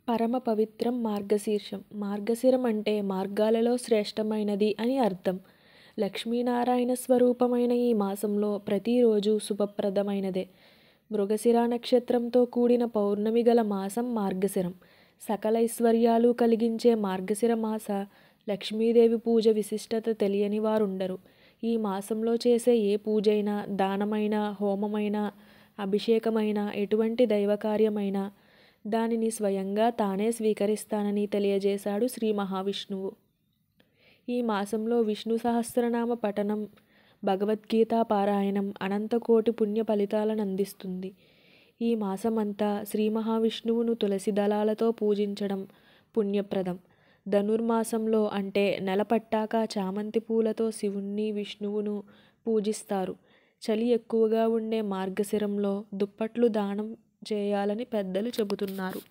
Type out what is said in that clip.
పరమ పవిత్రం మార్గశీర్షం. మార్గశిరం అంటే మార్గాలలో శ్రేష్టమైనది అని అర్థం. లక్ష్మీనారాయణ స్వరూపమైన ఈ మాసంలో ప్రతిరోజు శుభప్రదమైనదే. మృగశిర నక్షత్రంతో కూడిన పౌర్ణమి గల మాసం మార్గశిరం. సకల ఐశ్వర్యాలు కలిగించే మార్గశిర మాస లక్ష్మీదేవి పూజ విశిష్టత తెలియని వారుండరు. ఈ మాసంలో చేసే ఏ పూజైనా, దానమైనా, హోమమైనా, అభిషేకమైనా, ఎటువంటి దైవకార్యమైనా దానిని స్వయంగా తానే స్వీకరిస్తానని తెలియజేశాడు శ్రీ మహావిష్ణువు. ఈ మాసంలో విష్ణు సహస్రనామ పఠనం, భగవద్గీత పారాయణం అనంతకోటి పుణ్య ఫలితాలను అందిస్తుంది. ఈ మాసమంతా శ్రీ మహావిష్ణువును తులసి దళాలతో పూజించడం పుణ్యప్రదం. ధనుర్మాసంలో అంటే నెల పట్టాక చామంతి పూలతో శివుణ్ణి, విష్ణువును పూజిస్తారు. చలి ఎక్కువగా ఉండే మార్గశిరంలో దుప్పట్లు దానం చేయాలని పెద్దలు చెబుతున్నారు.